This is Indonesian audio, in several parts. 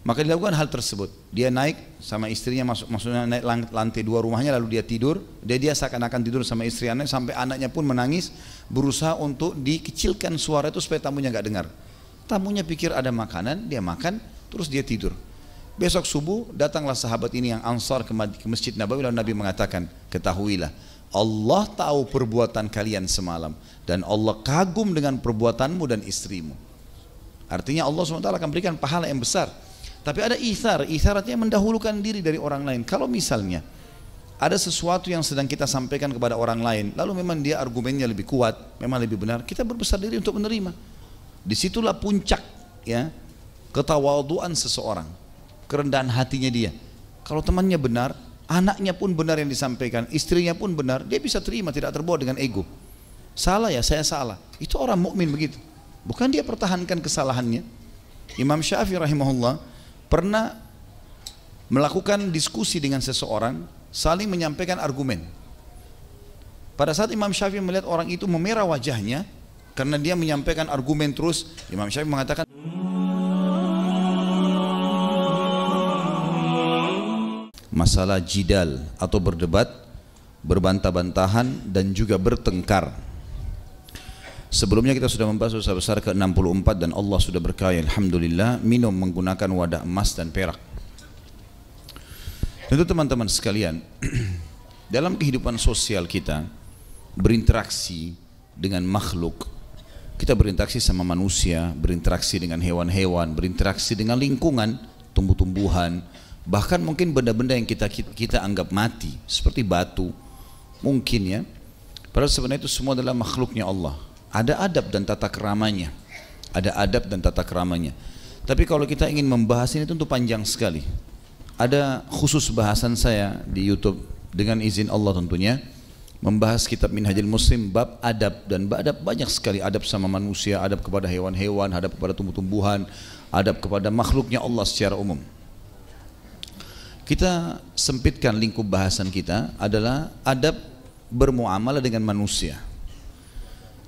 Maka dilakukan hal tersebut. Dia naik sama istrinya, maksudnya naik lantai 2 rumahnya, lalu dia tidur. Dia seakan-akan tidur sama istri anaknya, sampai anaknya pun menangis, berusaha untuk dikecilkan suara itu supaya tamunya nggak dengar. Tamunya pikir ada makanan, dia makan, terus dia tidur. Besok subuh datanglah sahabat ini yang Ansar ke Masjid Nabawi, lalu Nabi mengatakan, ketahuilah, Allah tahu perbuatan kalian semalam, dan Allah kagum dengan perbuatanmu dan istrimu. Artinya Allah SWT akan berikan pahala yang besar. Tapi ada ithar artinya mendahulukan diri dari orang lain. Kalau misalnya ada sesuatu yang sedang kita sampaikan kepada orang lain, lalu memang dia argumennya lebih kuat, memang lebih benar, kita berbesar diri untuk menerima. Disitulah puncak ya ketawaduan seseorang, kerendahan hatinya dia. Kalau temannya benar, anaknya pun benar yang disampaikan, istrinya pun benar, dia bisa terima, tidak terbawa dengan ego. Salah ya, saya salah. Itu orang mukmin begitu. Bukan dia pertahankan kesalahannya. Imam Syafi'i rahimahullah pernah melakukan diskusi dengan seseorang, saling menyampaikan argumen. Pada saat Imam Syafi'i melihat orang itu memerah wajahnya karena dia menyampaikan argumen terus, Imam Syafi'i mengatakan, masalah jidal atau berdebat, berbantah-bantahan dan juga bertengkar. Sebelumnya kita sudah membahas dosa besar ke-64 dan Allah sudah berkahi alhamdulillah minum menggunakan wadah emas dan perak. Tentu teman-teman sekalian, dalam kehidupan sosial kita berinteraksi dengan makhluk, kita berinteraksi sama manusia, berinteraksi dengan hewan-hewan, berinteraksi dengan lingkungan, tumbuh-tumbuhan, bahkan mungkin benda-benda yang kita anggap mati seperti batu mungkin ya, padahal sebenarnya itu semua adalah makhluknya Allah. Ada adab dan tata keramanya, ada adab dan tata keramanya. Tapi kalau kita ingin membahas ini tentu panjang sekali. Ada khusus bahasan saya di YouTube dengan izin Allah tentunya, membahas kitab Minhajul Muslim bab adab, dan adab banyak sekali, adab sama manusia, adab kepada hewan-hewan, adab kepada tumbuh-tumbuhan, adab kepada makhluknya Allah secara umum. Kita sempitkan lingkup bahasan kita adalah adab bermuamalah dengan manusia.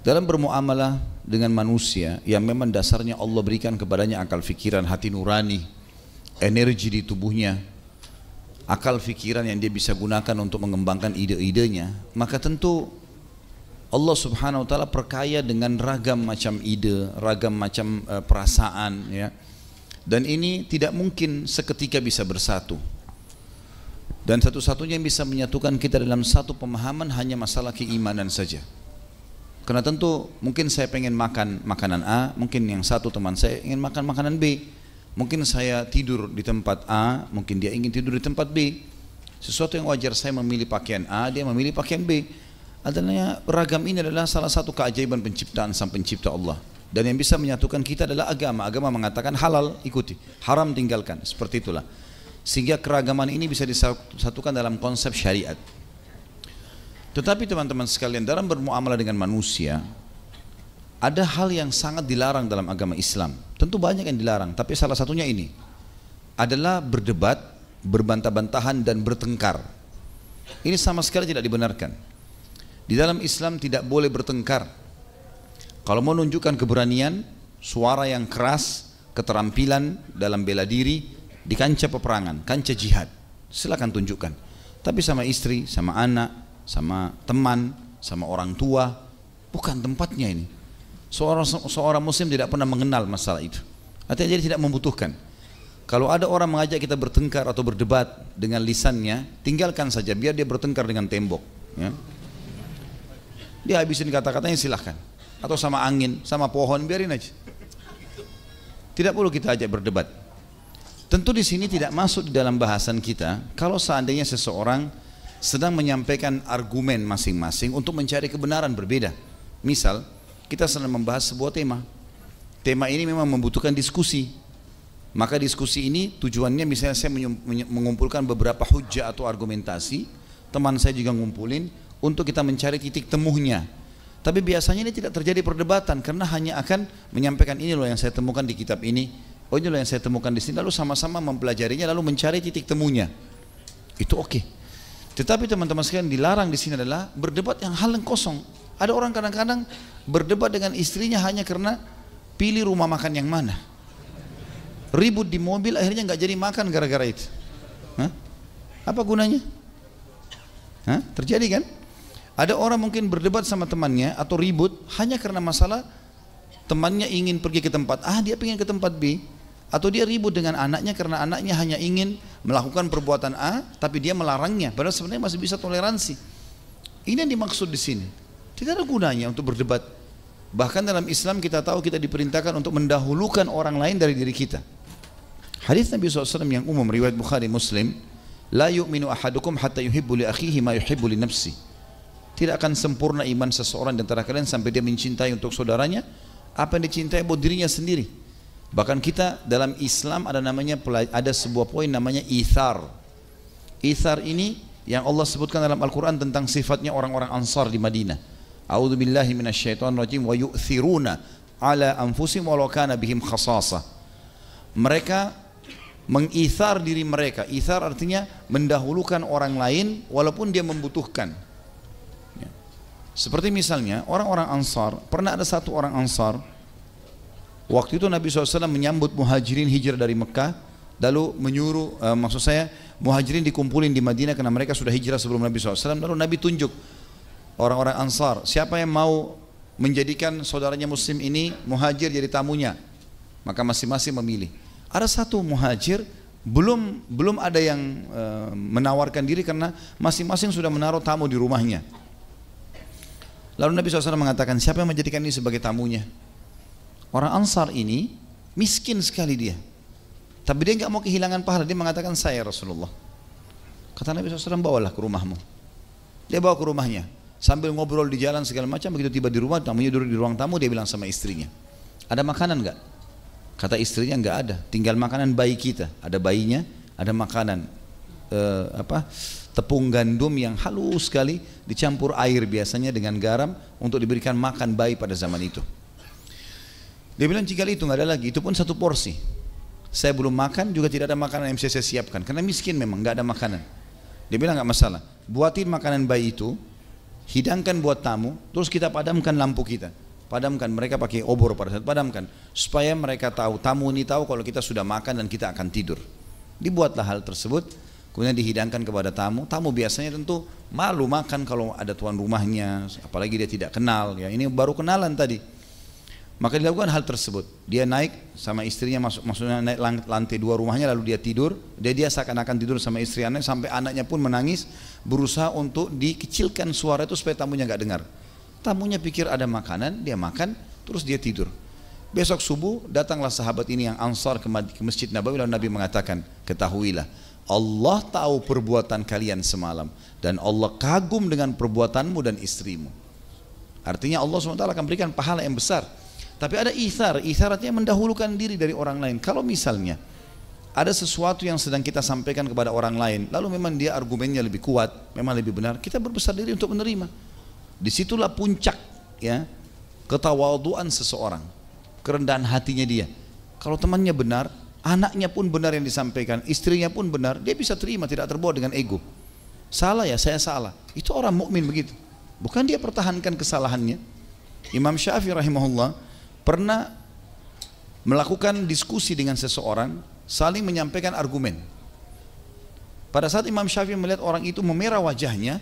Dalam bermuamalah dengan manusia yang memang dasarnya Allah berikan kepadanya akal fikiran, hati nurani, energi di tubuhnya, akal fikiran yang dia bisa gunakan untuk mengembangkan ide-idenya, maka tentu Allah subhanahu wa ta'ala perkaya dengan ragam macam ide, ragam macam perasaan ya. Dan ini tidak mungkin seketika bisa bersatu. Dan satu-satunya yang bisa menyatukan kita dalam satu pemahaman hanya masalah keimanan saja. Karena tentu mungkin saya pengen makan makanan A, mungkin yang satu teman saya ingin makan makanan B. Mungkin saya tidur di tempat A, mungkin dia ingin tidur di tempat B. Sesuatu yang wajar, saya memilih pakaian A, dia memilih pakaian B. Adanya ragam ini adalah salah satu keajaiban penciptaan sang pencipta Allah. Dan yang bisa menyatukan kita adalah agama. Agama mengatakan halal ikuti, haram tinggalkan, seperti itulah. Sehingga keragaman ini bisa disatukan dalam konsep syariat. Tetapi teman-teman sekalian, dalam bermuamalah dengan manusia ada hal yang sangat dilarang dalam agama Islam. Tentu banyak yang dilarang, tapi salah satunya ini adalah berdebat, berbantah-bantahan dan bertengkar. Ini sama sekali tidak dibenarkan. Di dalam Islam tidak boleh bertengkar. Kalau mau menunjukkan keberanian, suara yang keras, keterampilan dalam bela diri di kancah peperangan, kancah jihad, silakan tunjukkan. Tapi sama istri, sama anak, sama teman, sama orang tua, bukan tempatnya ini. Seorang muslim tidak pernah mengenal masalah itu. Artinya dia tidak membutuhkan. Kalau ada orang mengajak kita bertengkar atau berdebat dengan lisannya, tinggalkan saja, biar dia bertengkar dengan tembok ya. Dia habisin kata-katanya silahkan. Atau sama angin, sama pohon, biarin aja. Tidak perlu kita ajak berdebat. Tentu di sini tidak masuk di dalam bahasan kita kalau seandainya seseorang sedang menyampaikan argumen masing-masing untuk mencari kebenaran berbeda. Misal, kita sedang membahas sebuah tema. Tema ini memang membutuhkan diskusi. Maka diskusi ini tujuannya misalnya saya mengumpulkan beberapa hujjah atau argumentasi, teman saya juga ngumpulin untuk kita mencari titik temunya. Tapi biasanya ini tidak terjadi perdebatan karena hanya akan menyampaikan ini loh yang saya temukan di kitab ini, oh ini loh yang saya temukan di sini, lalu sama-sama mempelajarinya lalu mencari titik temunya. Itu oke. Tetapi teman-teman sekalian, dilarang di sini adalah berdebat yang hal yang kosong. Ada orang kadang-kadang berdebat dengan istrinya hanya karena pilih rumah makan yang mana. ribut di mobil akhirnya nggak jadi makan gara-gara itu. Hah? Apa gunanya? Hah? Terjadi kan? Ada orang mungkin berdebat sama temannya atau ribut hanya karena masalah temannya ingin pergi ke tempat A, dia ingin ke tempat B. Atau dia ribut dengan anaknya karena anaknya hanya ingin melakukan perbuatan A, tapi dia melarangnya. Padahal sebenarnya masih bisa toleransi. Ini yang dimaksud di sini. Tidak ada gunanya untuk berdebat. Bahkan dalam Islam kita tahu kita diperintahkan untuk mendahulukan orang lain dari diri kita. Hadis Nabi SAW yang umum riwayat Bukhari Muslim, la yu'minu ahadukum hatta yuhibbu li akhihi ma yuhibbu li nafsi. Tidak akan sempurna iman seseorang di antara kalian sampai dia mencintai untuk saudaranya apa yang dicintai buat dirinya sendiri. Bahkan kita dalam Islam ada sebuah poin namanya ithar. Ithar ini yang Allah sebutkan dalam Al-Quran tentang sifatnya orang-orang Ansar di Madinah. A'udzubillahi minasyaitonirrajim wa yu'thiruna ala anfusihim walau kana bihim khasasah. Mereka mengithar diri mereka. Ithar artinya mendahulukan orang lain walaupun dia membutuhkan. Seperti misalnya orang-orang Ansar, pernah ada satu orang Ansar. Waktu itu Nabi SAW menyambut muhajirin hijrah dari Mekah, lalu menyuruh, muhajirin dikumpulin di Madinah karena mereka sudah hijrah sebelum Nabi SAW. Lalu Nabi tunjuk orang-orang Ansar, siapa yang mau menjadikan saudaranya Muslim ini muhajir jadi tamunya, maka masing-masing memilih. Ada satu muhajir belum ada yang menawarkan diri karena masing-masing sudah menaruh tamu di rumahnya. Lalu Nabi SAW mengatakan, siapa yang menjadikan ini sebagai tamunya? Orang Ansar ini miskin sekali dia, tapi dia nggak mau kehilangan pahala. Dia mengatakan, saya Rasulullah. Kata Nabi SAW, bawalah ke rumahmu. Dia bawa ke rumahnya sambil ngobrol di jalan segala macam. Begitu tiba di rumah, tamunya duduk di ruang tamu, dia bilang sama istrinya, ada makanan nggak? Kata istrinya, nggak ada, tinggal makanan bayi kita. Ada bayinya, ada makanan tepung gandum yang halus sekali dicampur air biasanya dengan garam untuk diberikan makan bayi pada zaman itu. Dia bilang, jika itu nggak ada lagi, itu pun satu porsi. Saya belum makan, juga tidak ada makanan yang bisa saya siapkan karena miskin memang, nggak ada makanan. Dia bilang, nggak masalah, buatin makanan bayi itu, hidangkan buat tamu, terus kita padamkan lampu kita. Padamkan, mereka pakai obor pada saat padamkan, supaya mereka tahu, tamu ini tahu kalau kita sudah makan dan kita akan tidur. Dibuatlah hal tersebut, kemudian dihidangkan kepada tamu. Tamu biasanya tentu malu makan kalau ada tuan rumahnya, apalagi dia tidak kenal, ya ini baru kenalan tadi. Maka dilakukan hal tersebut. Dia naik sama istrinya, maksudnya naik lantai 2 rumahnya, lalu dia tidur. Dia seakan-akan tidur sama istri anaknya, sampai anaknya pun menangis, berusaha untuk dikecilkan suara itu supaya tamunya nggak dengar. Tamunya pikir ada makanan, dia makan, terus dia tidur. Besok subuh datanglah sahabat ini yang Ansar ke Masjid Nabawi, lalu Nabi mengatakan, ketahuilah, Allah tahu perbuatan kalian semalam, dan Allah kagum dengan perbuatanmu dan istrimu. Artinya Allah SWT akan berikan pahala yang besar. Tapi ada ithar artinya mendahulukan diri dari orang lain. Kalau misalnya ada sesuatu yang sedang kita sampaikan kepada orang lain, lalu memang dia argumennya lebih kuat, memang lebih benar, kita berbesar diri untuk menerima. Disitulah puncak ya ketawaduan seseorang, kerendahan hatinya dia. Kalau temannya benar, anaknya pun benar yang disampaikan, istrinya pun benar, dia bisa terima, tidak terbawa dengan ego. Salah ya, saya salah. Itu orang mukmin begitu. Bukan dia pertahankan kesalahannya. Imam Syafi'i rahimahullah pernah melakukan diskusi dengan seseorang, saling menyampaikan argumen. Pada saat Imam Syafi'i melihat orang itu memerah wajahnya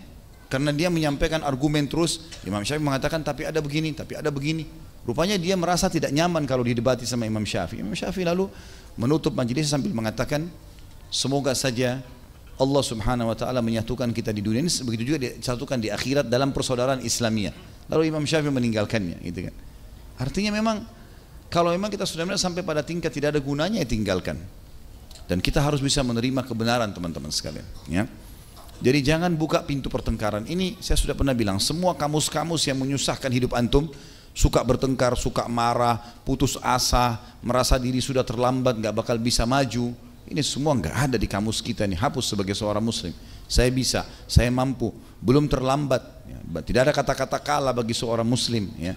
karena dia menyampaikan argumen terus, Imam Syafi'i mengatakan tapi ada begini, tapi ada begini. Rupanya dia merasa tidak nyaman kalau didebati sama Imam Syafi'i. Imam Syafi'i lalu menutup majelis sambil mengatakan, semoga saja Allah Subhanahu wa taala menyatukan kita di dunia ini, begitu juga disatukan di akhirat dalam persaudaraan Islamiyah. Lalu Imam Syafi'i meninggalkannya, gitu kan. Artinya memang kalau memang kita sudah melihat sampai pada tingkat tidak ada gunanya, ya tinggalkan. Dan kita harus bisa menerima kebenaran teman-teman sekalian, ya. Jadi jangan buka pintu pertengkaran. Ini saya sudah pernah bilang, semua kamus-kamus yang menyusahkan hidup antum, suka bertengkar, suka marah, putus asa, merasa diri sudah terlambat, nggak bakal bisa maju, ini semua nggak ada di kamus kita ini. Hapus sebagai seorang muslim. Saya bisa, saya mampu, belum terlambat, ya. Tidak ada kata-kata kalah bagi seorang muslim, ya.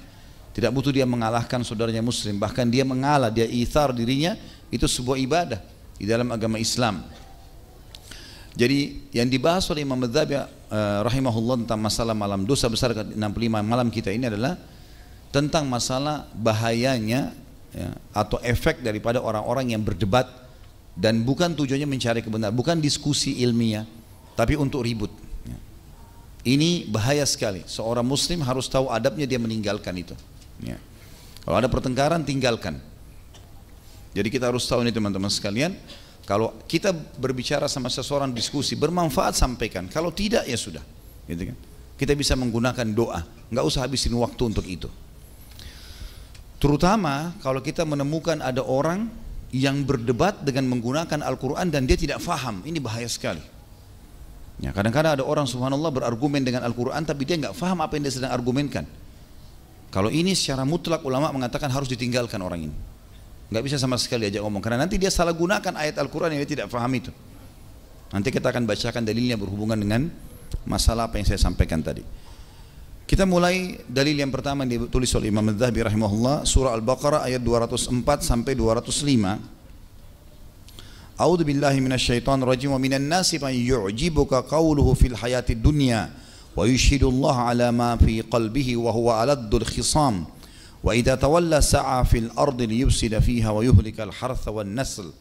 Tidak butuh dia mengalahkan saudaranya muslim, bahkan dia mengalah, dia ithar dirinya, itu sebuah ibadah di dalam agama Islam. Jadi yang dibahas oleh Imam Madzhabi rahimahullah tentang masalah malam dosa besar ke-65 malam kita ini adalah tentang masalah bahayanya ya, atau efek daripada orang-orang yang berdebat dan bukan tujuannya mencari kebenaran, bukan diskusi ilmiah, tapi untuk ribut. Ya. Ini bahaya sekali. Seorang muslim harus tahu adabnya, dia meninggalkan itu. Ya. Kalau ada pertengkaran, tinggalkan. Jadi kita harus tahu ini teman-teman sekalian. Kalau kita berbicara sama seseorang, diskusi bermanfaat, sampaikan. Kalau tidak, ya sudah, gitu kan. Kita bisa menggunakan doa, nggak usah habisin waktu untuk itu. Terutama kalau kita menemukan ada orang yang berdebat dengan menggunakan Al-Quran dan dia tidak faham, ini bahaya sekali. Ya, kadang-kadang ada orang subhanallah berargumen dengan Al-Quran tapi dia nggak faham apa yang dia sedang argumenkan. Kalau ini secara mutlak ulama mengatakan harus ditinggalkan orang ini. Nggak bisa sama sekali ajak ngomong, karena nanti dia salah gunakan ayat Al-Quran yang dia tidak faham itu. Nanti kita akan bacakan dalilnya berhubungan dengan masalah apa yang saya sampaikan tadi. Kita mulai dalil yang pertama yang ditulis oleh Imam Adz-Dzahabi rahimahullah, surah Al-Baqarah ayat 204 sampai 205. A'udzu billahi minasyaitonir rajim. Wa minan nasi man yu'jibuka qawluhu fil hayatid dunya wa yushhidullaha ala ma fi qalbihi wa huwa aladdul khisam. Wa idza tawalla sa'a fil ardi liyufsida fiha wa yuhlikal hartha wan nasl.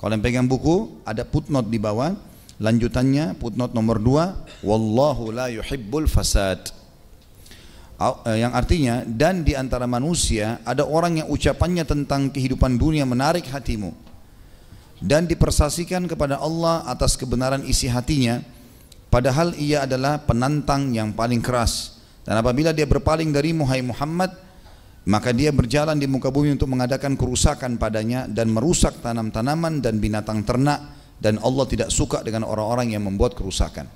Kalau yang pegang buku ada footnote di bawah, lanjutannya footnote nomor 2, wallahu la yuhibbul fasad. Yang artinya, dan di antara manusia ada orang yang ucapannya tentang kehidupan dunia menarik hatimu dan dipersaksikan kepada Allah atas kebenaran isi hatinya, padahal ia adalah penantang yang paling keras. Dan apabila dia berpaling darimu hai Muhammad, maka dia berjalan di muka bumi untuk mengadakan kerusakan padanya dan merusak tanam-tanaman dan binatang ternak, dan Allah tidak suka dengan orang-orang yang membuat kerusakan.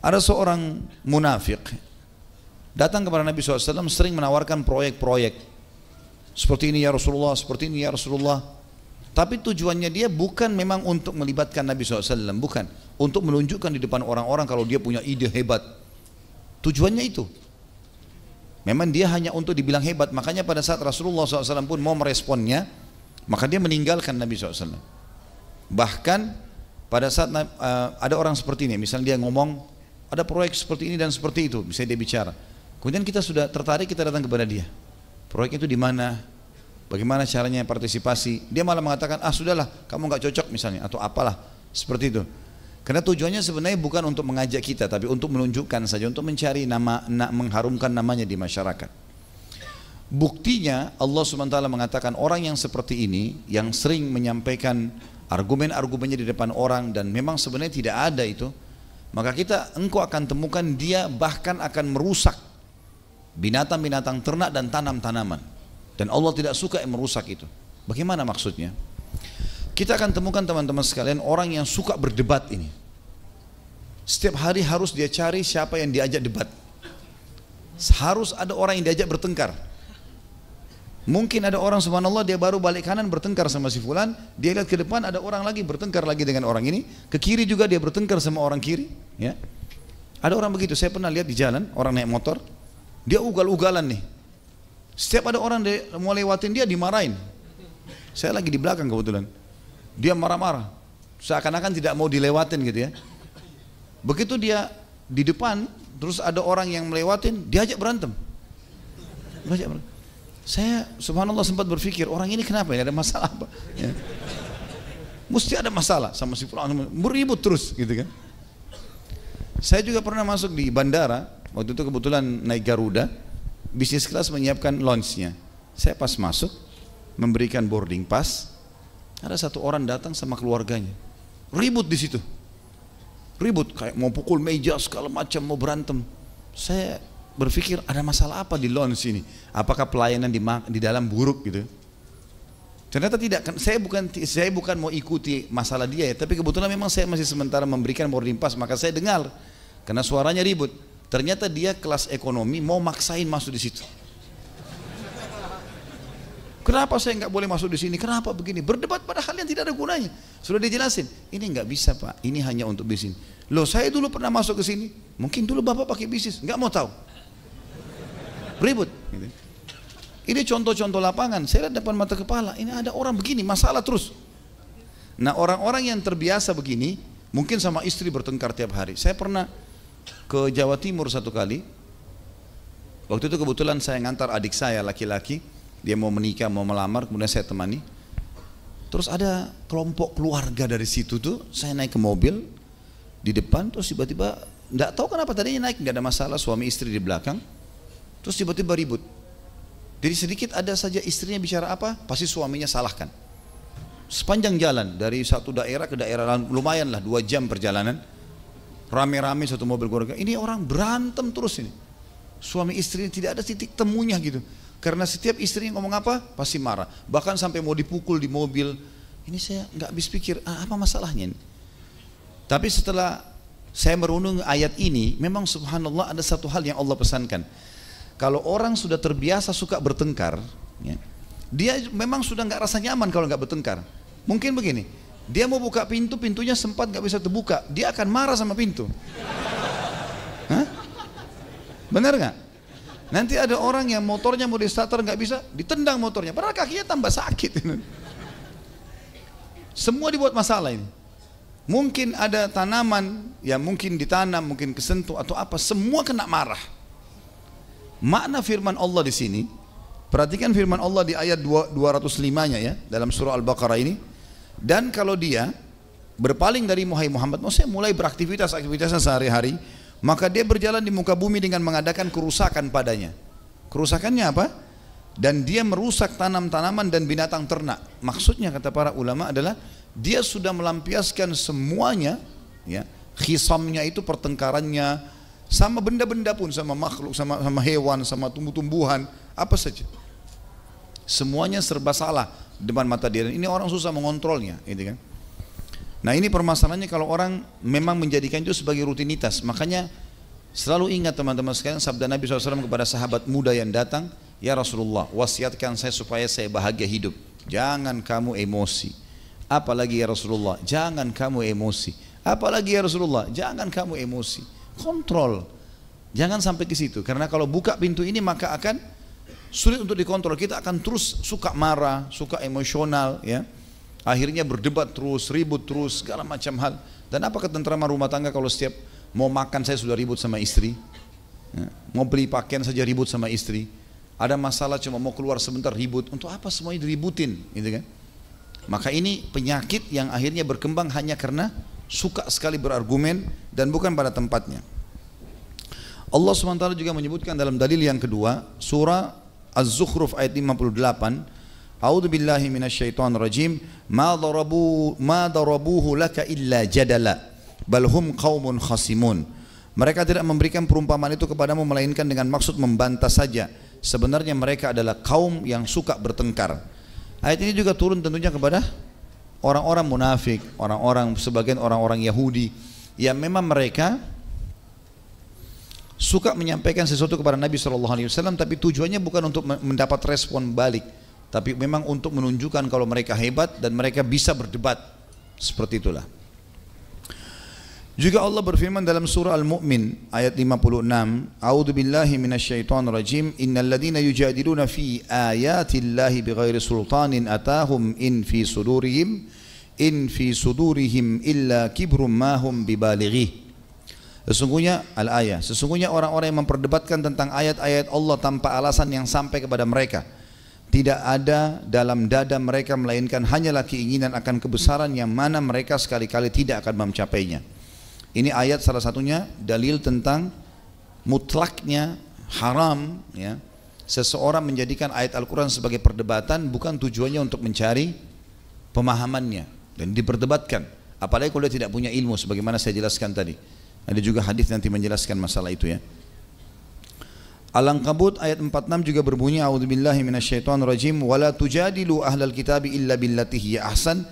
Ada seorang munafik datang kepada Nabi SAW, sering menawarkan proyek-proyek seperti ini ya Rasulullah, seperti ini ya Rasulullah, tapi tujuannya dia bukan memang untuk melibatkan Nabi SAW, bukan untuk menunjukkan di depan orang-orang kalau dia punya ide hebat. Tujuannya itu memang dia hanya untuk dibilang hebat. Makanya pada saat Rasulullah SAW pun mau meresponnya, maka dia meninggalkan Nabi SAW. Bahkan pada saat ada orang seperti ini, misalnya dia ngomong ada proyek seperti ini dan seperti itu, misalnya dia bicara, kemudian kita sudah tertarik, kita datang kepada dia, proyek itu di mana, bagaimana caranya partisipasi, dia malah mengatakan sudahlah kamu nggak cocok misalnya, atau apalah seperti itu. Karena tujuannya sebenarnya bukan untuk mengajak kita, tapi untuk menunjukkan saja, untuk mencari nama, mengharumkan namanya di masyarakat. Buktinya Allah SWT mengatakan orang yang seperti ini, yang sering menyampaikan argumen-argumennya di depan orang dan memang sebenarnya tidak ada itu, maka engkau akan temukan dia bahkan akan merusak binatang-binatang ternak dan tanam-tanaman, dan Allah tidak suka yang merusak itu. Bagaimana maksudnya? Kita akan temukan teman-teman sekalian orang yang suka berdebat ini, setiap hari harus dia cari siapa yang diajak debat, harus ada orang yang diajak bertengkar. Mungkin ada orang subhanallah dia baru balik kanan bertengkar sama si fulan, dia lihat ke depan ada orang lagi bertengkar lagi dengan orang ini, ke kiri juga dia bertengkar sama orang kiri, ya. Ada orang begitu, saya pernah lihat di jalan orang naik motor, dia ugal-ugalan nih. Setiap ada orang dia mau lewatin dia dimarahin. Saya lagi di belakang kebetulan. Dia marah-marah, seakan-akan tidak mau dilewatin gitu ya. Begitu dia di depan, terus ada orang yang melewatin, diajak berantem. Saya subhanallah sempat berpikir, orang ini kenapa ya, ada masalah apa? Ya. Mesti ada masalah sama si fulan, beribut terus gitu kan. Saya juga pernah masuk di bandara, waktu itu kebetulan naik Garuda, bisnis kelas menyiapkan lounge-nya. Saya pas masuk, memberikan boarding pass, ada satu orang datang sama keluarganya, ribut di situ, ribut kayak mau pukul meja segala macam, mau berantem. Saya berpikir ada masalah apa di lounge ini? Apakah pelayanan di dalam buruk gitu? Ternyata tidak. Saya bukan mau ikuti masalah dia ya, tapi kebetulan memang saya masih sementara memberikan boarding pass, maka saya dengar karena suaranya ribut. Ternyata dia kelas ekonomi mau maksain masuk di situ. Kenapa saya nggak boleh masuk di sini? Kenapa begini? Berdebat padahal yang tidak ada gunanya. Sudah dijelasin. Ini nggak bisa Pak. Ini hanya untuk bisnis. Loh, saya dulu pernah masuk ke sini. Mungkin dulu Bapak pakai bisnis. Nggak mau tahu. Ribut. Ini contoh-contoh lapangan. Saya lihat depan mata kepala. Ini ada orang begini, masalah terus. Nah, orang-orang yang terbiasa begini, mungkin sama istri bertengkar tiap hari. Saya pernah ke Jawa Timur satu kali. Waktu itu kebetulan saya ngantar adik saya laki-laki. dia mau menikah, mau melamar, kemudian saya temani. Terus ada kelompok keluarga dari situ tuh, saya naik ke mobil di depan, terus tiba-tiba nggak tahu kenapa tadinya naik nggak ada masalah, suami istri di belakang, terus tiba-tiba ribut. Jadi sedikit ada saja istrinya bicara apa, pasti suaminya salahkan. Sepanjang jalan dari satu daerah ke daerah lain, lumayan lah 2 jam perjalanan, rame-rame satu mobil keluarga. Ini orang berantem terus ini, suami istri tidak ada titik temunya gitu. Karena setiap istri ngomong apa pasti marah, bahkan sampai mau dipukul di mobil. Ini saya nggak habis pikir, apa masalahnya ini? Tapi setelah saya merenung ayat ini, memang subhanallah ada satu hal yang Allah pesankan. Kalau orang sudah terbiasa suka bertengkar, ya, dia memang sudah nggak rasa nyaman kalau nggak bertengkar. Mungkin begini, dia mau buka pintu, pintunya sempat nggak bisa terbuka, dia akan marah sama pintu. Hah? Benar nggak? Nanti ada orang yang motornya mau di starter nggak bisa, ditendang motornya, padahal kakinya tambah sakit. Semua dibuat masalah ini. Mungkin ada tanaman yang mungkin ditanam, mungkin kesentuh atau apa, semua kena marah. Makna firman Allah di sini, perhatikan firman Allah di ayat 205-nya ya, dalam surah Al-Baqarah ini. Dan kalau dia berpaling dari Muhammad, maksudnya mulai beraktivitasnya sehari-hari, maka dia berjalan di muka bumi dengan mengadakan kerusakan padanya. Kerusakannya apa? Dan dia merusak tanam-tanaman dan binatang ternak. Maksudnya kata para ulama adalah dia sudah melampiaskan semuanya, ya, khisamnya itu pertengkarannya sama benda-benda pun, sama makhluk, sama hewan, sama tumbuh-tumbuhan, apa saja. Semuanya serba salah depan mata dia. Dan ini orang susah mengontrolnya, gitu kan. Nah ini permasalahannya kalau orang memang menjadikan itu sebagai rutinitas. Makanya selalu ingat teman-teman sekalian sabda Nabi SAW kepada sahabat muda yang datang, ya Rasulullah, wasiatkan saya supaya saya bahagia hidup. Jangan kamu emosi. Apalagi ya Rasulullah, jangan kamu emosi. Apalagi ya Rasulullah, jangan kamu emosi. Kontrol. Jangan sampai ke situ. Karena kalau buka pintu ini maka akan sulit untuk dikontrol. Kita akan terus suka marah, suka emosional, ya. Akhirnya berdebat terus, ribut terus, segala macam hal. Dan apa ketentraman rumah tangga kalau setiap mau makan saya sudah ribut sama istri, ya. Mau beli pakaian saja ribut sama istri. Ada masalah cuma mau keluar sebentar ribut. Untuk apa semuanya diributin, gitu kan? Maka ini penyakit yang akhirnya berkembang hanya karena suka sekali berargumen dan bukan pada tempatnya. Allah SWT juga menyebutkan dalam dalil yang kedua, surah Az-Zukhruf ayat 58, A'udzu billahi minasyaitonir rajim, ma darabuhu laka illa jadala, bal hum qaumun khasimun. Mereka tidak memberikan perumpamaan itu kepadamu melainkan dengan maksud membantah saja. Sebenarnya mereka adalah kaum yang suka bertengkar. Ayat ini juga turun tentunya kepada orang-orang munafik, sebagian orang-orang Yahudi yang memang mereka suka menyampaikan sesuatu kepada Nabi SAW, tapi tujuannya bukan untuk mendapat respon balik, tapi memang untuk menunjukkan kalau mereka hebat dan mereka bisa berdebat. Seperti itulah. Juga Allah berfirman dalam surah Al-Mu'min ayat 56, A'udzu billahi minasyaitonir rajim, innal ladzina yujadiluna fi ayatillahi bighairi sultanin atahum in fi sudurihim illa kibrum ma hum bibalighi. Sesungguhnya orang-orang yang memperdebatkan tentang ayat-ayat Allah tanpa alasan yang sampai kepada mereka, tidak ada dalam dada mereka melainkan hanyalah keinginan akan kebesaran yang mana mereka sekali-kali tidak akan mencapainya. Ini ayat salah satunya dalil tentang mutlaknya haram, ya, seseorang menjadikan ayat Al-Quran sebagai perdebatan bukan tujuannya untuk mencari pemahamannya dan diperdebatkan, apalagi kalau dia tidak punya ilmu sebagaimana saya jelaskan tadi. Ada juga hadis nanti menjelaskan masalah itu, ya. Al-Ankabut ayat 46 juga berbunyi, A'udzubillahi minasyaitonirrajim, wala tujadilu ahlal kitabi illa billati hiya ahsan.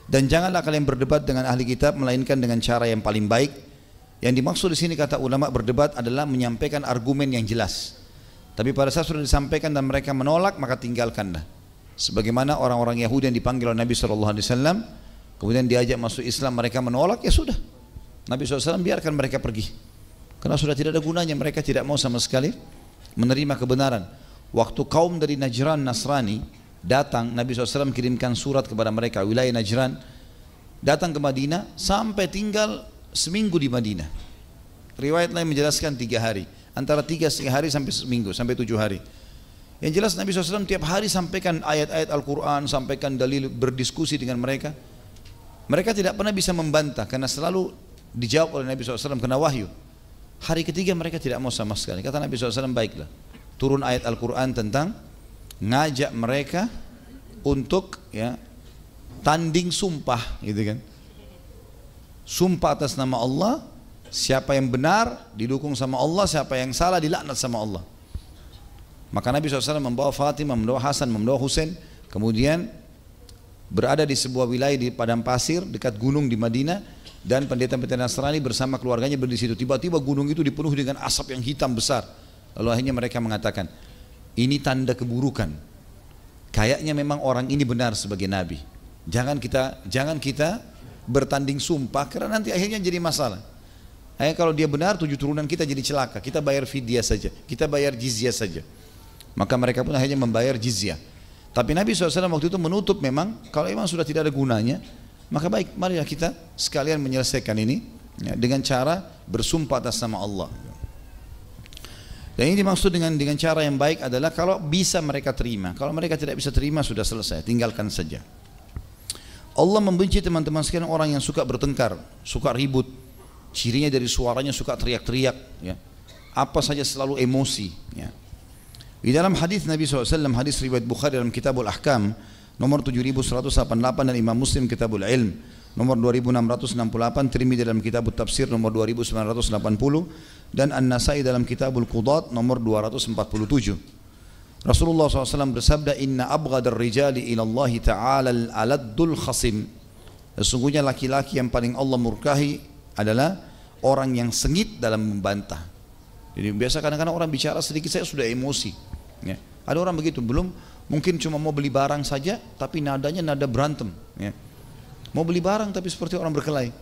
Dan janganlah kalian berdebat dengan ahli kitab melainkan dengan cara yang paling baik. Yang dimaksud di sini kata ulama berdebat adalah menyampaikan argumen yang jelas. Tapi pada saat sudah disampaikan dan mereka menolak, maka tinggalkanlah. Sebagaimana orang-orang Yahudi yang dipanggil oleh Nabi SAW, kemudian diajak masuk Islam, mereka menolak, ya sudah. Nabi SAW biarkan mereka pergi. Karena sudah tidak ada gunanya, mereka tidak mau sama sekali menerima kebenaran. Waktu kaum dari Najran Nasrani datang, Nabi SAW kirimkan surat kepada mereka, wilayah Najran, datang ke Madinah sampai tinggal seminggu di Madinah. Riwayat lain menjelaskan 3 hari, antara 3,5 hari sampai seminggu, sampai 7 hari. Yang jelas Nabi SAW tiap hari sampaikan ayat-ayat Al-Quran, sampaikan dalil, berdiskusi dengan mereka. Mereka tidak pernah bisa membantah karena selalu dijawab oleh Nabi SAW kena wahyu. Hari ketiga mereka tidak mau sama sekali. Kata Nabi SAW, baiklah, turun ayat Al-Quran tentang ngajak mereka untuk ya tanding sumpah, gitu kan. Sumpah atas nama Allah, siapa yang benar didukung sama Allah, siapa yang salah dilaknat sama Allah. Maka Nabi SAW membawa Fatimah, membawa Hasan, membawa Husain, kemudian berada di sebuah wilayah di padang pasir dekat gunung di Madinah, dan pendeta-pendeta Nasrani bersama keluarganya berdiri di situ. Tiba-tiba gunung itu dipenuhi dengan asap yang hitam besar. Lalu akhirnya mereka mengatakan, ini tanda keburukan. Kayaknya memang orang ini benar sebagai nabi. Jangan kita bertanding sumpah karena nanti akhirnya jadi masalah. Kalau dia benar, 7 turunan kita jadi celaka. Kita bayar fidyah saja, kita bayar jizyah saja. Maka mereka pun akhirnya membayar jizyah. Tapi Nabi SAW waktu itu menutup, memang kalau memang sudah tidak ada gunanya, maka baik, marilah kita sekalian menyelesaikan ini ya, dengan cara bersumpah atas nama Allah. Dan ini dimaksud dengan cara yang baik adalah kalau bisa mereka terima. Kalau mereka tidak bisa terima, sudah selesai, tinggalkan saja. Allah membenci teman-teman sekalian orang yang suka bertengkar, suka ribut. Cirinya dari suaranya suka teriak-teriak, ya. Apa saja selalu emosi, ya. Di dalam hadis Nabi SAW, hadis riwayat Bukhari dalam Kitabul Ahkam nomor 7188 dan Imam Muslim Kitabul Ilm nomor 2668, Tirmidzi dalam Kitabut Tafsir nomor 2980 dan An-Nasai dalam Kitabul Qudat nomor 247. Rasulullah SAW bersabda, inna abghadar rijali ilallahi ta'ala al-aladdul khasim. Sesungguhnya laki-laki yang paling Allah murkahi adalah orang yang sengit dalam membantah. Jadi biasa kadang-kadang orang bicara sedikit saya sudah emosi, ya. Ada orang begitu, belum mungkin cuma mau beli barang saja tapi nadanya nada berantem, ya. Mau beli barang tapi seperti orang berkelahi.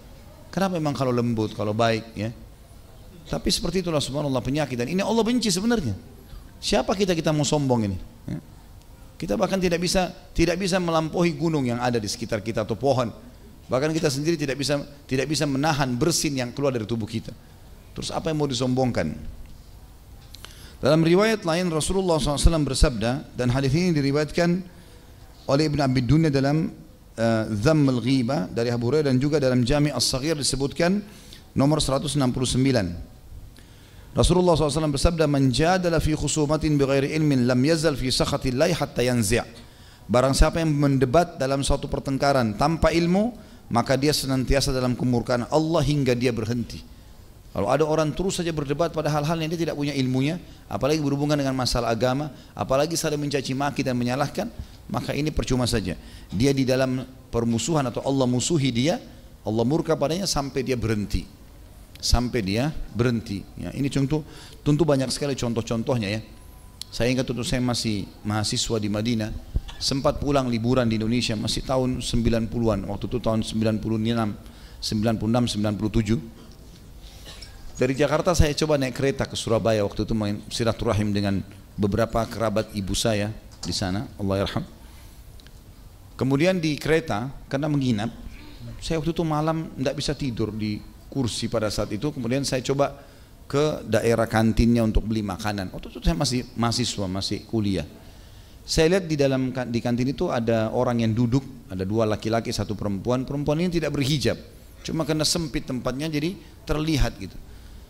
Kenapa? Memang kalau lembut, kalau baik, ya. Tapi seperti itulah subhanallah penyakit, dan ini Allah benci sebenarnya. Siapa kita mau sombong ini, ya? Kita bahkan tidak bisa melampaui gunung yang ada di sekitar kita atau pohon. Bahkan kita sendiri tidak bisa menahan bersin yang keluar dari tubuh kita. Terus apa yang mau disombongkan? Dalam riwayat lain Rasulullah SAW bersabda, dan hadis ini diriwayatkan oleh Ibn Abi Dunya dalam Dhamm al-Ghibah dari Abu Hurairah, dan juga dalam Jami' as-Saghir disebutkan nomor 169. Rasulullah SAW bersabda, man jadala fi khusumatin bighairi ilmin lam yazal fi sakhatillahi hatta yanzi'. Barang siapa yang mendebat dalam suatu pertengkaran tanpa ilmu, maka dia senantiasa dalam kemurkaan Allah hingga dia berhenti. Kalau ada orang terus saja berdebat pada hal-hal yang dia tidak punya ilmunya, apalagi berhubungan dengan masalah agama, apalagi saling mencaci maki dan menyalahkan, maka ini percuma saja. Dia di dalam permusuhan atau Allah musuhi dia, Allah murka padanya sampai dia berhenti. Ya, ini tentu banyak sekali contoh-contohnya, ya. Saya ingat waktu saya masih mahasiswa di Madinah, sempat pulang liburan di Indonesia, masih tahun 90-an, waktu itu tahun 96, 97. Dari Jakarta saya coba naik kereta ke Surabaya, waktu itu main silaturahim dengan beberapa kerabat ibu saya di sana, Allah yarham. Kemudian di kereta, karena menginap, saya waktu itu malam tidak bisa tidur di kursi pada saat itu. Kemudian saya coba ke daerah kantinnya untuk beli makanan. Waktu itu saya masih mahasiswa, masih kuliah. Saya lihat di kantin itu ada orang yang duduk, ada 2 laki-laki, 1 perempuan. Perempuan ini tidak berhijab, cuma karena sempit tempatnya jadi terlihat gitu.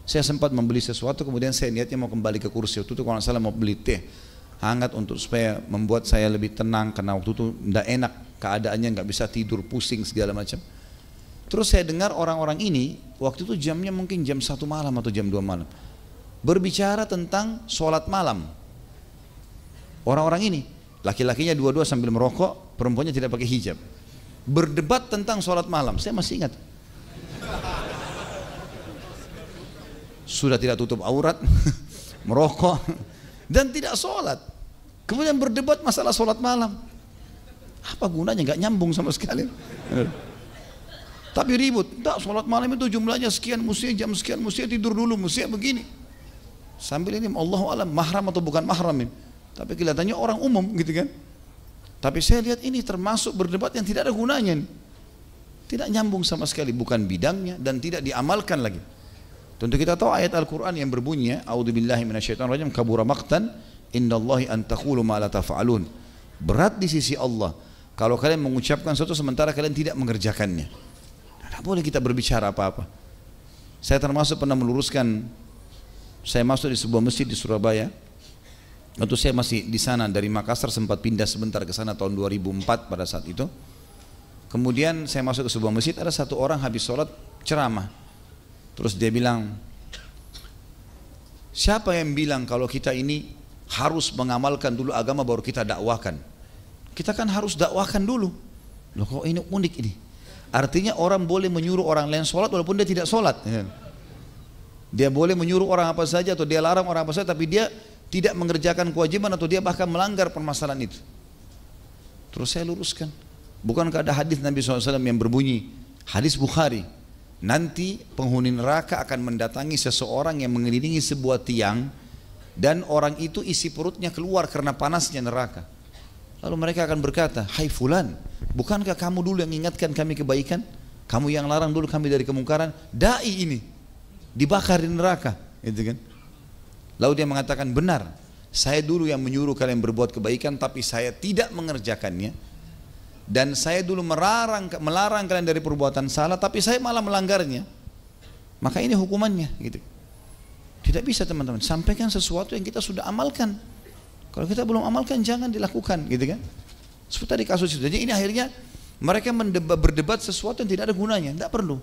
Saya sempat membeli sesuatu, kemudian saya niatnya mau kembali ke kursi. Waktu itu kalau nggak salah mau beli teh hangat untuk supaya membuat saya lebih tenang, karena waktu itu tidak enak keadaannya, nggak bisa tidur, pusing segala macam. Terus saya dengar orang-orang ini, waktu itu jamnya mungkin jam 1 malam atau jam 2 malam, berbicara tentang sholat malam. Orang-orang ini, laki-lakinya dua-dua sambil merokok, perempuannya tidak pakai hijab, berdebat tentang sholat malam. Saya masih ingat, sudah tidak tutup aurat, merokok, dan tidak sholat. Kemudian berdebat masalah sholat malam. Apa gunanya? Gak nyambung sama sekali. Tapi ribut, tak, sholat malam itu jumlahnya sekian, mestinya jam sekian, mestinya tidur dulu, mestinya begini. Sambil ini Allahu a'lam mahram atau bukan mahram ini. Tapi kelihatannya orang umum gitu kan. Tapi saya lihat ini termasuk berdebat yang tidak ada gunanya nih. Tidak nyambung sama sekali, bukan bidangnya dan tidak diamalkan lagi. Tentu kita tahu ayat Al-Quran yang berbunyi, a'udzubillahi minasyaitonirrajim, kabura maqtan innallahi an taqulu ma la taf'alun. Berat di sisi Allah kalau kalian mengucapkan sesuatu sementara kalian tidak mengerjakannya. Tidak boleh kita berbicara apa-apa. Saya termasuk pernah meluruskan, saya masuk di sebuah masjid di Surabaya. Waktu saya masih di sana dari Makassar, sempat pindah sebentar ke sana tahun 2004 pada saat itu. Kemudian saya masuk ke sebuah masjid, ada satu orang habis sholat ceramah. Terus dia bilang, siapa yang bilang kalau kita ini harus mengamalkan dulu agama baru kita dakwahkan? Kita kan harus dakwahkan dulu. Loh, kok ini unik ini? Artinya orang boleh menyuruh orang lain sholat walaupun dia tidak sholat. Dia boleh menyuruh orang apa saja atau dia larang orang apa saja, tapi dia tidak mengerjakan kewajiban atau dia bahkan melanggar permasalahan itu. Terus saya luruskan, bukankah ada hadis Nabi SAW yang berbunyi, hadis Bukhari, nanti penghuni neraka akan mendatangi seseorang yang mengelilingi sebuah tiang dan orang itu isi perutnya keluar karena panasnya neraka. Lalu mereka akan berkata, hai fulan, bukankah kamu dulu yang ingatkan kami kebaikan? Kamu yang larang dulu kami dari kemungkaran. Dai ini dibakar di neraka, gitu kan? Lalu dia mengatakan, benar, saya dulu yang menyuruh kalian berbuat kebaikan tapi saya tidak mengerjakannya. Dan saya dulu melarang kalian dari perbuatan salah tapi saya malah melanggarnya. Maka ini hukumannya, gitu. Tidak bisa teman-teman, sampaikan sesuatu yang kita sudah amalkan. Kalau kita belum amalkan jangan dilakukan, gitu kan? Seperti tadi kasus itu. Jadi ini akhirnya mereka berdebat sesuatu yang tidak ada gunanya, tidak perlu.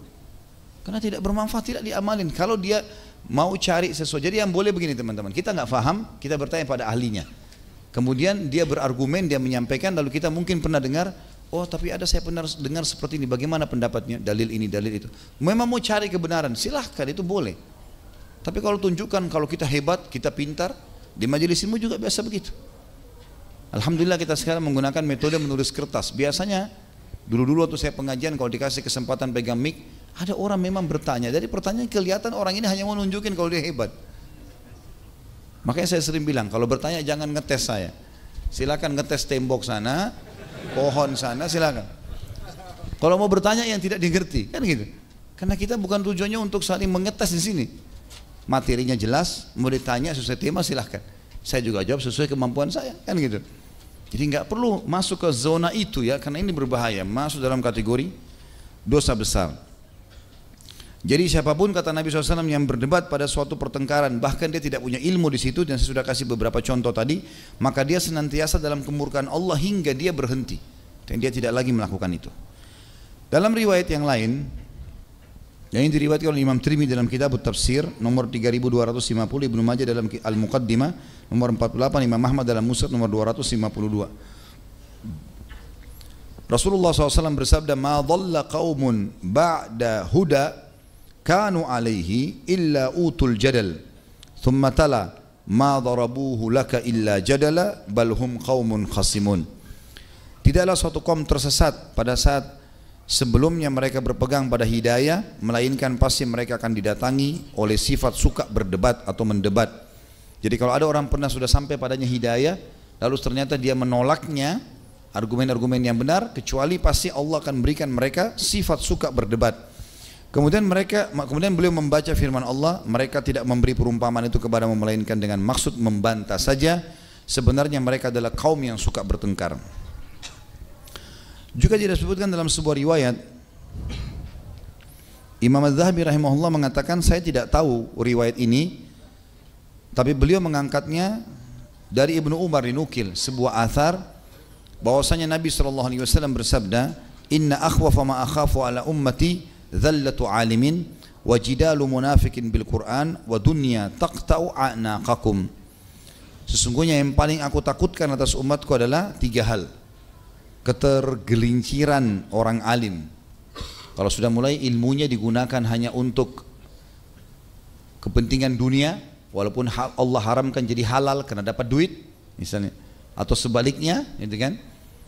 Karena tidak bermanfaat, tidak diamalin. Kalau dia mau cari sesuatu, jadi yang boleh begini teman-teman, kita nggak paham, kita bertanya pada ahlinya. Kemudian dia berargumen, dia menyampaikan, lalu kita mungkin pernah dengar, oh tapi ada saya pernah dengar seperti ini, bagaimana pendapatnya, dalil ini, dalil itu. Memang mau cari kebenaran, silahkan, itu boleh. Tapi kalau tunjukkan kalau kita hebat, kita pintar, di majelis ilmu juga biasa begitu. Alhamdulillah kita sekarang menggunakan metode menulis kertas. Biasanya dulu-dulu waktu saya pengajian kalau dikasih kesempatan pegang mic, ada orang memang bertanya. Dari pertanyaan kelihatan orang ini hanya mau nunjukin kalau dia hebat. Makanya saya sering bilang kalau bertanya jangan ngetes saya. Silakan ngetes tembok sana, pohon sana, silakan. Kalau mau bertanya yang tidak dimengerti, kan gitu. Karena kita bukan tujuannya untuk saling mengetes di sini. Materinya jelas, mau ditanya sesuai tema silahkan. Saya juga jawab sesuai kemampuan saya, kan gitu. Jadi nggak perlu masuk ke zona itu ya, karena ini berbahaya, masuk dalam kategori dosa besar. Jadi siapapun kata Nabi SAW yang berdebat pada suatu pertengkaran, bahkan dia tidak punya ilmu di situ, dan saya sudah kasih beberapa contoh tadi, maka dia senantiasa dalam kemurkaan Allah hingga dia berhenti, dan dia tidak lagi melakukan itu. Dalam riwayat yang lain, yang ini diriwayatkan oleh Imam Tirmidzi dalam kitab Tafsir nomor 3250, Ibnu Majah dalam Al-Muqaddimah nomor 48, Imam Ahmad dalam Musnad nomor 252. Rasulullah SAW bersabda, "Ma dhalla qaumun ba'da huda kanu alaihi illa utul jadal." Thumma tala, "Ma darabuhu laka illa jadala bal hum qaumun khasimun." Tidaklah suatu kaum tersesat pada saat sebelumnya mereka berpegang pada hidayah, melainkan pasti mereka akan didatangi oleh sifat suka berdebat atau mendebat. Jadi kalau ada orang pernah sudah sampai padanya hidayah, lalu ternyata dia menolaknya, argumen-argumen yang benar, kecuali pasti Allah akan berikan mereka sifat suka berdebat. Kemudian beliau membaca firman Allah, mereka tidak memberi perumpamaan itu kepadamu melainkan dengan maksud membantah saja. Sebenarnya mereka adalah kaum yang suka bertengkar. Juga tidak disebutkan dalam sebuah riwayat, Imam Az-Zahabi rahimahullah mengatakan, saya tidak tahu riwayat ini, tapi beliau mengangkatnya dari Ibnu Umar dinukil sebuah athar bahwasanya Nabi SAW bersabda, "Inna akhwafa ma akhafu ala ummati dhallatu alimin wa jidalu munafikin bil Qur'an wa dunya taqta'u a'naqakum." Sesungguhnya yang paling aku takutkan atas umatku adalah tiga hal. Ketergelinciran orang alim, kalau sudah mulai ilmunya digunakan hanya untuk kepentingan dunia, walaupun Allah haramkan jadi halal karena dapat duit misalnya, atau sebaliknya, gitu kan?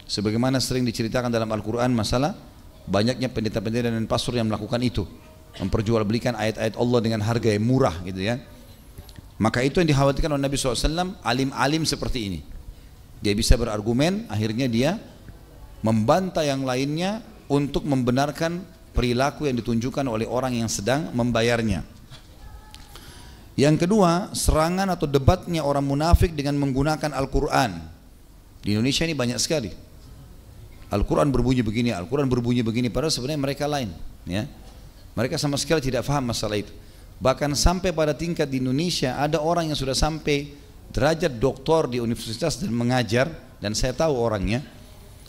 Sebagaimana sering diceritakan dalam Al-Quran masalah banyaknya pendeta-pendeta dan pastor yang melakukan itu, memperjualbelikan ayat-ayat Allah dengan harga yang murah, gitu ya. Maka itu yang dikhawatirkan oleh Nabi SAW, alim-alim seperti ini. Dia bisa berargumen, akhirnya dia membantah yang lainnya untuk membenarkan perilaku yang ditunjukkan oleh orang yang sedang membayarnya. Yang kedua, serangan atau debatnya orang munafik dengan menggunakan Al-Quran. Di Indonesia ini banyak sekali. Al-Quran berbunyi begini, Al-Quran berbunyi begini, padahal sebenarnya mereka lain. Ya. Mereka sama sekali tidak paham masalah itu. Bahkan sampai pada tingkat di Indonesia ada orang yang sudah sampai derajat doktor di universitas dan mengajar, dan saya tahu orangnya,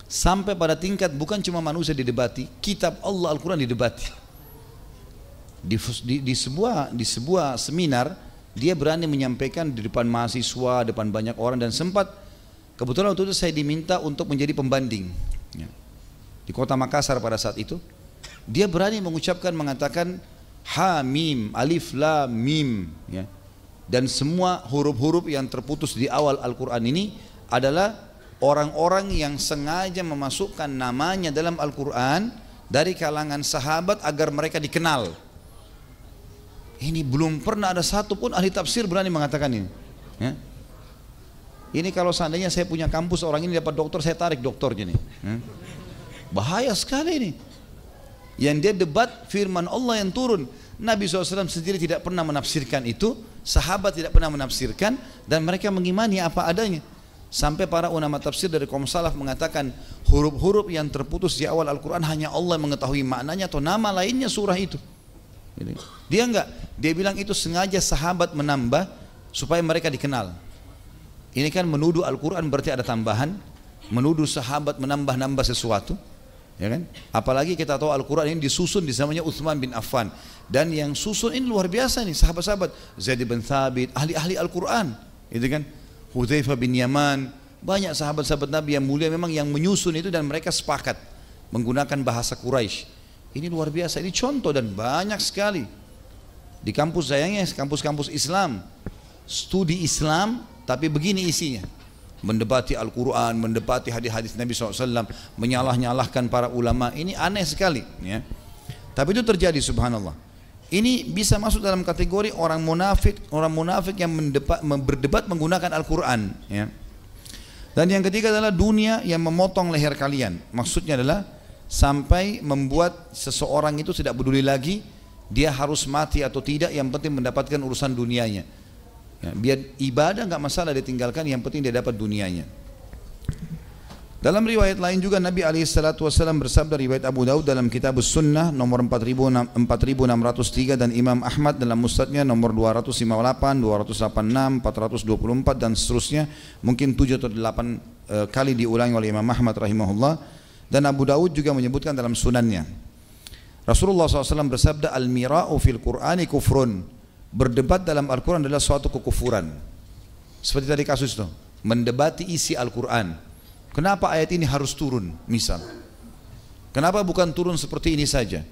sampai pada tingkat bukan cuma manusia didebati, kitab Allah Al-Quran didebati. Di sebuah seminar dia berani menyampaikan di depan mahasiswa, depan banyak orang, dan sempat kebetulan waktu itu saya diminta untuk menjadi pembanding ya. Di kota Makassar pada saat itu dia berani mengucapkan, mengatakan ha mim alif lam mim ya. Dan semua huruf-huruf yang terputus di awal Al-Quran ini adalah orang-orang yang sengaja memasukkan namanya dalam Al-Quran dari kalangan sahabat agar mereka dikenal. Ini belum pernah ada satu pun ahli tafsir berani mengatakan ini ya. Ini kalau seandainya saya punya kampus, orang ini dapat doktor, saya tarik doktornya nih ya. Bahaya sekali ini. Yang dia debat firman Allah yang turun. Nabi SAW sendiri tidak pernah menafsirkan itu, sahabat tidak pernah menafsirkan, dan mereka mengimani apa adanya. Sampai para ulama tafsir dari kaum salaf mengatakan huruf-huruf yang terputus di awal Al-Quran hanya Allah yang mengetahui maknanya atau nama lainnya surah itu. Dia enggak, dia bilang itu sengaja sahabat menambah supaya mereka dikenal. Ini kan menuduh Al-Quran berarti ada tambahan, menuduh sahabat menambah-nambah sesuatu, ya kan? Apalagi kita tahu Al-Quran ini disusun di zamannya Utsman bin Affan, dan yang susun ini luar biasa nih sahabat-sahabat, Zaid bin Thabit, ahli-ahli Al-Quran, itu kan? Hudzaifah bin Yaman, banyak sahabat-sahabat Nabi yang mulia memang yang menyusun itu, dan mereka sepakat menggunakan bahasa Quraisy. Ini luar biasa, ini contoh dan banyak sekali. Di kampus sayangnya, kampus-kampus Islam, studi Islam, tapi begini isinya. Mendebati Al-Quran, mendebati hadis-hadis Nabi SAW, menyalah-nyalahkan para ulama, ini aneh sekali. Ya. Tapi itu terjadi, subhanallah. Ini bisa masuk dalam kategori orang munafik yang berdebat menggunakan Al-Quran. Ya. Dan yang ketiga adalah dunia yang memotong leher kalian. Maksudnya adalah sampai membuat seseorang itu tidak peduli lagi dia harus mati atau tidak, yang penting mendapatkan urusan dunianya ya, biar ibadah nggak masalah ditinggalkan, yang penting dia dapat dunianya. Dalam riwayat lain juga Nabi SAW bersabda, riwayat Abu Daud dalam kitab Sunnah nomor 4603 dan Imam Ahmad dalam Musnadnya nomor 258, 286, 424 dan seterusnya, mungkin 7 atau 8 kali diulangi oleh Imam Ahmad rahimahullah. Dan Abu Daud juga menyebutkan dalam sunannya, Rasulullah SAW bersabda, al-mira'u fil Qur'ani kufrun, berdebat dalam Al-Quran adalah suatu kekufuran. Seperti tadi kasus itu, mendebati isi Al-Quran. Kenapa ayat ini harus turun misal? Kenapa bukan turun seperti ini saja?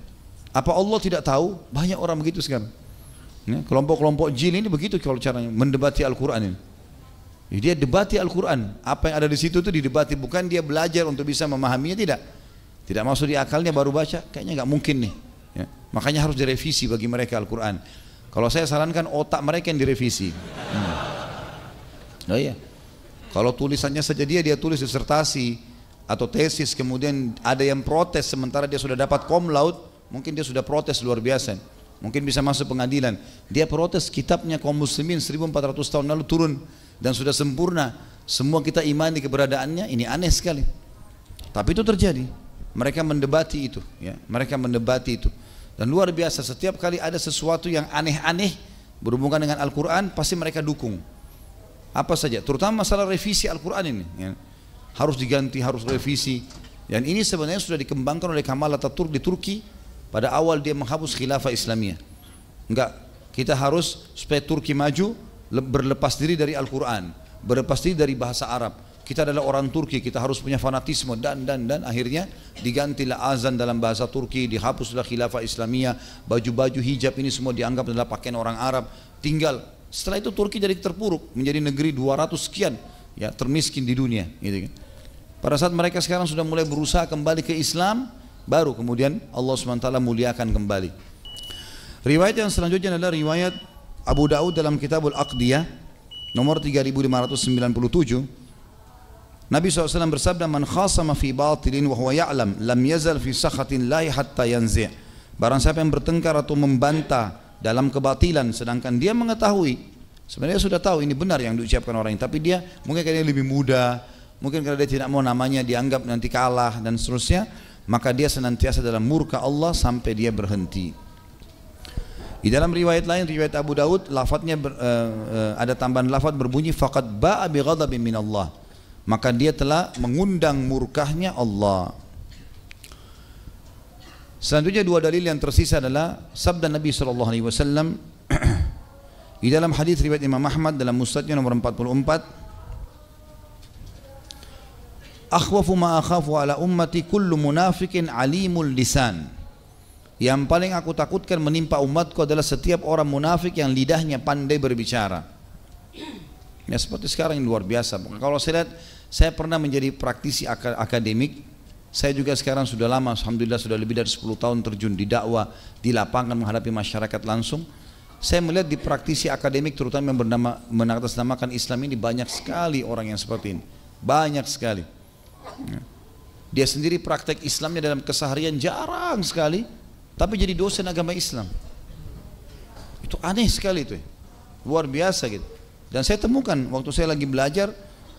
Apa Allah tidak tahu? Banyak orang begitu sekarang ya, kelompok-kelompok jin ini begitu kalau caranya mendebati Al-Quran ini. Dia debati Al-Quran, apa yang ada di situ itu didebati, bukan dia belajar untuk bisa memahaminya, tidak masuk di akalnya baru baca, kayaknya nggak mungkin nih ya. Makanya harus direvisi bagi mereka Al-Quran. Kalau saya sarankan otak mereka yang direvisi. Oh iya, kalau tulisannya saja dia tulis disertasi atau tesis, kemudian ada yang protes sementara dia sudah dapat cum laude, mungkin dia sudah protes luar biasa, mungkin bisa masuk pengadilan. Dia protes kitabnya kaum muslimin 1400 tahun lalu turun dan sudah sempurna, semua kita imani keberadaannya, ini aneh sekali. Tapi itu terjadi, mereka mendebati itu ya, mereka mendebati itu, dan luar biasa setiap kali ada sesuatu yang aneh-aneh berhubungan dengan Al-Quran pasti mereka dukung apa saja, terutama masalah revisi Al-Quran ini ya. Harus diganti, harus revisi, dan ini sebenarnya sudah dikembangkan oleh Kemal Atatürk di Turki pada awal dia menghapus khilafah Islamiyah. Enggak, kita harus supaya Turki maju, berlepas diri dari Al-Quran, berlepas diri dari bahasa Arab. Kita adalah orang Turki, kita harus punya fanatisme, dan akhirnya digantilah azan dalam bahasa Turki, dihapuslah khilafah Islamiyah, baju-baju hijab ini semua dianggap adalah pakaian orang Arab. Tinggal setelah itu Turki jadi terpuruk, menjadi negeri 200 sekian ya, termiskin di dunia gitu kan. Pada saat mereka sekarang sudah mulai berusaha kembali ke Islam, baru kemudian Allah SWT muliakan kembali. Riwayat yang selanjutnya adalah riwayat Abu Daud dalam Kitabul Aqdiyah nomor 3597. Nabi SAW bersabda, man khasama fi batilin wa huwa ya'lam lam yazal fi sakhatin lahi hatta yanzi'. Barang siapa yang bertengkar atau membantah dalam kebatilan, sedangkan dia mengetahui, sebenarnya sudah tahu ini benar yang diucapkan orang ini, tapi dia mungkin karena dia lebih muda, mungkin karena dia tidak mau namanya dianggap nanti kalah dan seterusnya, maka dia senantiasa dalam murka Allah sampai dia berhenti. Di dalam riwayat lain, riwayat Abu Daud, lafadznya ada tambahan lafadz berbunyi faqad ba'a bi ghadabin min Allah, maka dia telah mengundang murkahnya Allah. Selanjutnya dua dalil yang tersisa adalah sabda Nabi SAW di dalam hadis riwayat Imam Ahmad dalam Musnadnya nomor 44, akhwafu ma akhafu ala ummati kullu munafikin alimul lisan. Yang paling aku takutkan menimpa umatku adalah setiap orang munafik yang lidahnya pandai berbicara. Ya seperti sekarang yang luar biasa. Kalau saya lihat, saya pernah menjadi praktisi akademik. Saya juga sekarang sudah lama, alhamdulillah sudah lebih dari 10 tahun terjun di dakwah, di lapangan menghadapi masyarakat langsung. Saya melihat di praktisi akademik terutama yang bernama mengatasnamakan Islam ini banyak sekali orang yang seperti ini. Banyak sekali. Dia sendiri praktek Islamnya dalam keseharian jarang sekali, tapi jadi dosen agama Islam. Itu aneh sekali itu, luar biasa gitu. Dan saya temukan waktu saya lagi belajar,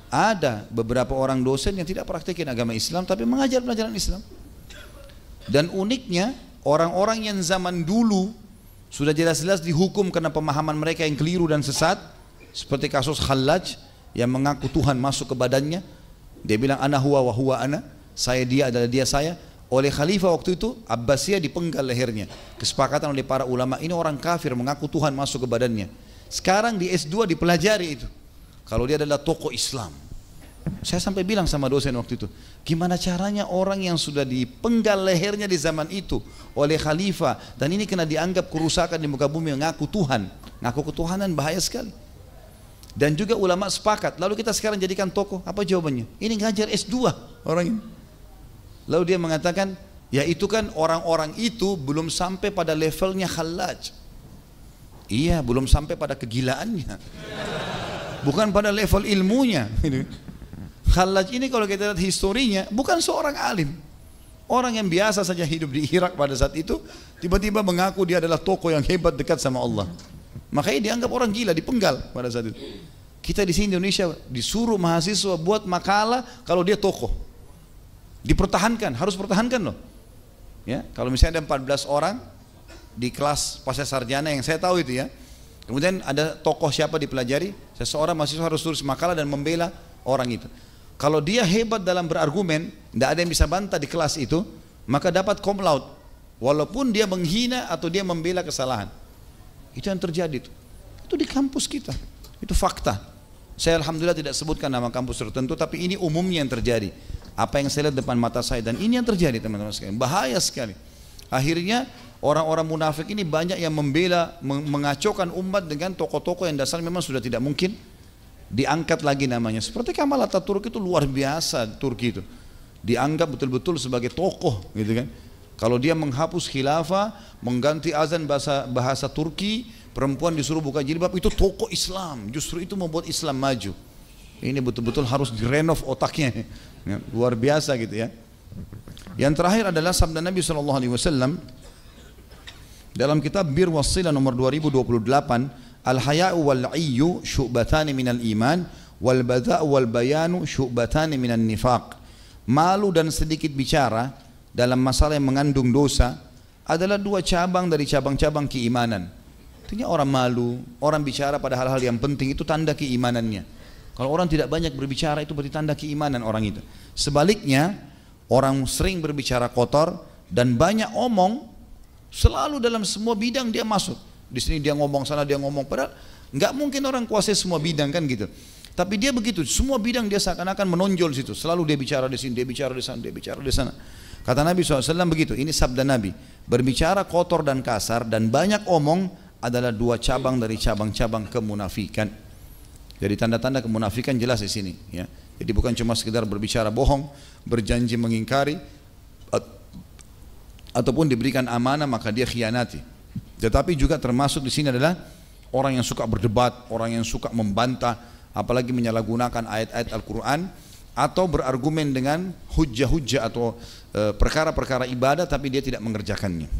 ada beberapa orang dosen yang tidak praktekin agama Islam tapi mengajar pelajaran Islam. Dan uniknya orang-orang yang zaman dulu sudah jelas-jelas dihukum karena pemahaman mereka yang keliru dan sesat, seperti kasus Khallaj yang mengaku Tuhan masuk ke badannya. Dia bilang ana huwa wa huwa ana, saya dia adalah dia saya. Oleh khalifah waktu itu Abbasiyah dipenggal lehernya. Kesepakatan oleh para ulama, ini orang kafir mengaku Tuhan masuk ke badannya. Sekarang di S2 dipelajari itu, kalau dia adalah tokoh Islam. Saya sampai bilang sama dosen waktu itu, gimana caranya orang yang sudah dipenggal lehernya di zaman itu oleh khalifah, dan ini kena dianggap kerusakan di muka bumi, mengaku Tuhan. Ngaku ketuhanan bahaya sekali. Dan juga ulama sepakat, lalu kita sekarang jadikan tokoh, apa jawabannya? Ini ngajar S2 orang ini. Lalu dia mengatakan, ya itu kan orang-orang itu belum sampai pada levelnya Khallaj. Iya, belum sampai pada kegilaannya, bukan pada level ilmunya. Khallaj ini kalau kita lihat historinya bukan seorang alim, orang yang biasa saja hidup di Irak pada saat itu, tiba-tiba mengaku dia adalah tokoh yang hebat dekat sama Allah. Makanya dianggap orang gila, dipenggal pada saat itu. Kita di sini Indonesia disuruh mahasiswa buat makalah kalau dia tokoh, dipertahankan, harus pertahankan loh. Ya, kalau misalnya ada 14 orang di kelas pasca sarjana yang saya tahu itu ya, kemudian ada tokoh siapa dipelajari, seseorang mahasiswa harus tulis makalah dan membela orang itu. Kalau dia hebat dalam berargumen, tidak ada yang bisa bantah di kelas itu, maka dapat cum laude, walaupun dia menghina atau dia membela kesalahan. Itu yang terjadi itu di kampus kita, itu fakta. Saya alhamdulillah tidak sebutkan nama kampus tertentu, tapi ini umumnya yang terjadi. Apa yang saya lihat depan mata saya, dan ini yang terjadi teman-teman sekalian, bahaya sekali. Akhirnya orang-orang munafik ini banyak yang membela, mengacaukan umat dengan tokoh-tokoh yang dasarnya memang sudah tidak mungkin diangkat lagi namanya. Seperti Kemal Atatürk itu luar biasa, Turki itu dianggap betul-betul sebagai tokoh gitu kan. Kalau dia menghapus khilafah, mengganti azan bahasa Turki, perempuan disuruh buka jilbab, itu tokoh Islam. Justru itu membuat Islam maju. Ini betul-betul harus direnov otaknya ya, luar biasa gitu ya. Yang terakhir adalah sabda Nabi SAW dalam kitab Bir Wassilah nomor 2028, al-haya'u wal-'iyyu syu'batani minal iman wal badha'u wal bayanu syu'batani minan nifaq. Malu dan sedikit bicara dalam masalah yang mengandung dosa adalah dua cabang dari cabang-cabang keimanan. Artinya orang malu, orang bicara pada hal-hal yang penting itu tanda keimanannya. Kalau orang tidak banyak berbicara itu berarti tanda keimanan orang itu. Sebaliknya, orang sering berbicara kotor dan banyak omong, selalu dalam semua bidang dia masuk. Di sini dia ngomong, sana dia ngomong, padahal nggak mungkin orang kuasai semua bidang kan gitu. Tapi dia begitu, semua bidang dia seakan-akan menonjol situ. Selalu dia bicara di sini, dia bicara di sana, dia bicara di sana. Kata Nabi SAW begitu, ini sabda Nabi. Berbicara kotor dan kasar dan banyak omong adalah dua cabang dari cabang-cabang kemunafikan. Jadi tanda-tanda kemunafikan jelas di sini. Ya. Jadi bukan cuma sekedar berbicara bohong, berjanji mengingkari, ataupun diberikan amanah maka dia khianati. Tetapi juga termasuk di sini adalah orang yang suka berdebat, orang yang suka membantah, apalagi menyalahgunakan ayat-ayat Al-Quran atau berargumen dengan hujah-hujah atau perkara-perkara ibadah tapi dia tidak mengerjakannya.